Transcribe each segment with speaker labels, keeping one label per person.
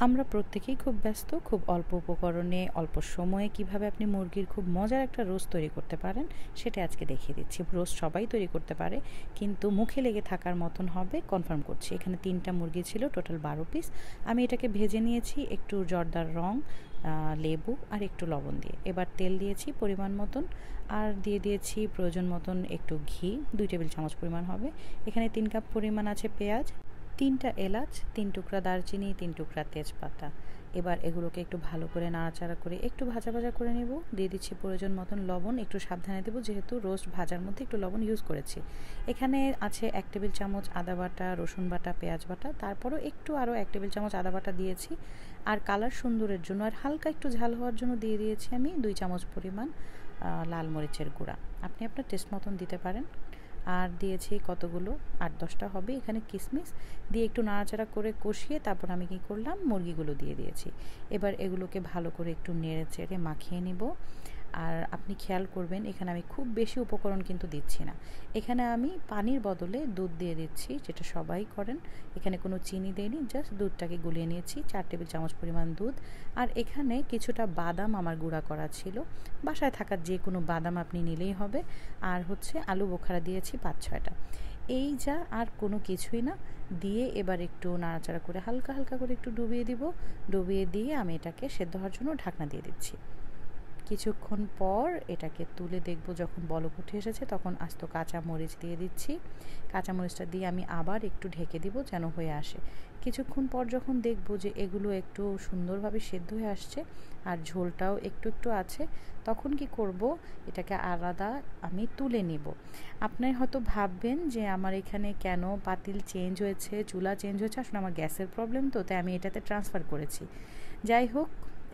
Speaker 1: আমরা প্রত্যেকেই খুব ব্যস্ত, খুব অল্প উপকরণে অল্প সময়ে কিভাবে আপনি মুরগির খুব মজার একটা রোস্ট তৈরি করতে পারেন সেটা আজকে দেখিয়ে দিচ্ছি। রোস্ট সবাই তৈরি করতে পারে, কিন্তু মুখে লেগে থাকার মতন হবে কনফার্ম করছি। এখানে 3টা মুরগি ছিল, টোটাল 12 পিস। আমি এটাকে ভেজে নিয়েছি একটু জর্দার রং, লেবু আর একটু লবণ দিয়ে। এবার তেল দিয়েছি পরিমাণ মতন, আর দিয়ে দিয়েছি প্রয়োজন মতন একটু ঘি, 2 টেবিল চামচ পরিমাণ হবে। এখানে 3 কাপ পরিমাণ আছে পেঁয়াজ, 3টা এলাচ, 3 টুকরা দারচিনি, 3 টুকরা তেজপাতা। এবার এগুলোকে একটু ভালো করে নাড়াচাড়া করে একটু ভাজা ভাজা করে নেব। দিয়ে দিচ্ছি প্রয়োজন মতন লবণ, একটু সাবধানে দেবো যেহেতু রোস্ট ভাজার মধ্যে একটু লবণ ইউজ করেছি। এখানে আছে 1 টেবিল চামচ আদা বাটা, রসুন বাটা, পেঁয়াজ বাটা, তারপরও একটু আরও 1 টেবিল চামচ আদা বাটা দিয়েছি। আর কালার সুন্দরের জন্য আর হালকা একটু ঝাল হওয়ার জন্য দিয়ে দিয়েছি আমি 2 চামচ পরিমাণ লাল মরিচের গুঁড়া। আপনি আপনার টেস্ট মতন দিতে পারেন। আর দিয়েছি কতগুলো 8-10টা হবে এখানে কিশমিশ দিয়ে একটু নাড়াচাড়া করে কষিয়ে তারপর আমি কি করলাম, মুরগিগুলো দিয়ে দিয়েছি। এবার এগুলোকে ভালো করে একটু নেড়ে চেড়ে মাখিয়ে নিব। আর আপনি খেয়াল করবেন এখানে আমি খুব বেশি উপকরণ কিন্তু দিচ্ছি না। এখানে আমি পানির বদলে দুধ দিয়ে দিচ্ছি, যেটা সবাই করেন। এখানে কোনো চিনি দেইনি, জাস্ট দুধটাকে গুলিয়ে নিয়েছি, 4 টেবিল চামচ পরিমাণ দুধ। আর এখানে কিছুটা বাদাম আমার গুঁড়া করা ছিল, বাসায় থাকা যে কোনো বাদাম আপনি নিলেই হবে। আর হচ্ছে আলু বোখারা দিয়েছি 5-6টা। এই যা, আর কোনো কিছুই না। দিয়ে এবার একটু নাড়াচাড়া করে হালকা হালকা করে একটু ডুবিয়ে দিব। ডুবিয়ে দিয়ে আমি এটাকে সেদ্ধ হওয়ার জন্য ঢাকনা দিয়ে দিচ্ছি। কিছুক্ষণ পর এটাকে তুলে দেখব, যখন বলক উঠে এসেছে তখন আস্ত কাঁচামরিচ দিয়ে দিচ্ছি। কাঁচামরিচটা দিয়ে আমি আবার একটু ঢেকে দিব যেন হয়ে আসে। কিছুক্ষণ পর যখন দেখব যে এগুলো একটু সুন্দরভাবে সেদ্ধ হয়ে আসছে আর ঝোলটাও একটু একটু আছে, তখন কি করব, এটাকে আলাদা আমি তুলে নিব। আপনি হয়তো ভাববেন যে আমার এখানে কেন পাতিল চেঞ্জ হয়েছে, চুলা চেঞ্জ হয়েছে। আসলে আমার গ্যাসের প্রবলেম, তো তাই আমি এটাতে ট্রান্সফার করেছি। যাই হোক,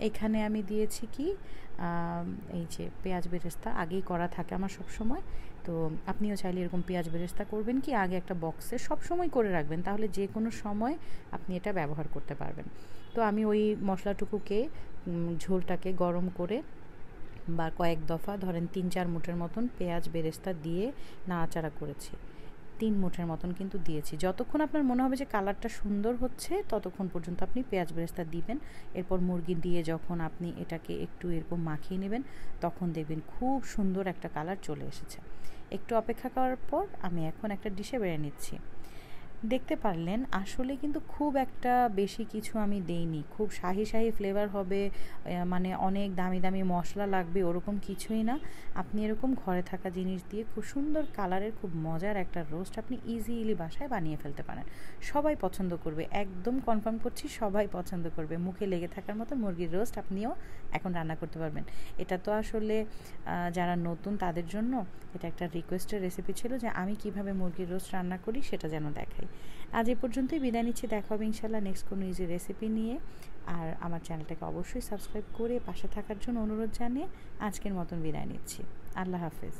Speaker 1: এখানে আমি দিয়েছি কি, এই যে পেঁয়াজ বেরেস্তা আগেই করা থাকে আমার সব সময়। তো আপনিও চাইলে এরকম পেঁয়াজ বেরেস্তা করবেন কি আগে একটা বক্সে সব সময় করে রাখবেন, তাহলে যে কোনো সময় আপনি এটা ব্যবহার করতে পারবেন। তো আমি ওই মশলাটুকুকে, ঝোলটাকে গরম করে বা কয়েক দফা ধরেন 3-4 মুঠের মতন পেঁয়াজ বেরেস্তা দিয়ে নাড়াচাড়া করেছি। 3 মুঠের মতন কিন্তু দিয়েছি। যতক্ষণ আপনার মনে হবে যে কালারটা সুন্দর হচ্ছে ততক্ষণ পর্যন্ত আপনি পেঁয়াজ বেরেস্তা দিবেন। এরপর মুরগি দিয়ে যখন আপনি এটাকে একটু এরকম মাখিয়ে নেবেন তখন দেখবেন খুব সুন্দর একটা কালার চলে এসেছে। একটু অপেক্ষা করার পর আমি এখন একটা ডিশে বেড়ে নিচ্ছি। দেখতে পারলেন আসলে কিন্তু খুব একটা বেশি কিছু আমি দেইনি, খুব শাহি শাহি ফ্লেভার হবে, মানে অনেক দামি দামি মশলা লাগবে ওরকম কিছুই না। আপনি এরকম ঘরে থাকা জিনিস দিয়ে খুব সুন্দর কালারের খুব মজার একটা রোস্ট আপনি ইজিলি বাসায় বানিয়ে ফেলতে পারেন। সবাই পছন্দ করবে, একদম কনফার্ম করছি সবাই পছন্দ করবে। মুখে লেগে থাকার মতো মুরগির রোস্ট আপনিও এখন রান্না করতে পারবেন। এটা তো আসলে যারা নতুন তাদের জন্য এটা একটা রিকোয়েস্টের রেসিপি ছিল যে আমি কিভাবে মুরগির রোস্ট রান্না করি সেটা যেন দেখাই। আজ এ পর্যন্তই, বিদায় নিচ্ছি। দেখা হবে ইনশাল্লাহ নেক্সট কোনো ইজি রেসিপি নিয়ে। আর আমার চ্যানেলটাকে অবশ্যই সাবস্ক্রাইব করে পাশে থাকার জন্য অনুরোধ জানিয়ে আজকের মতন বিদায় নিচ্ছি। আল্লাহ হাফেজ।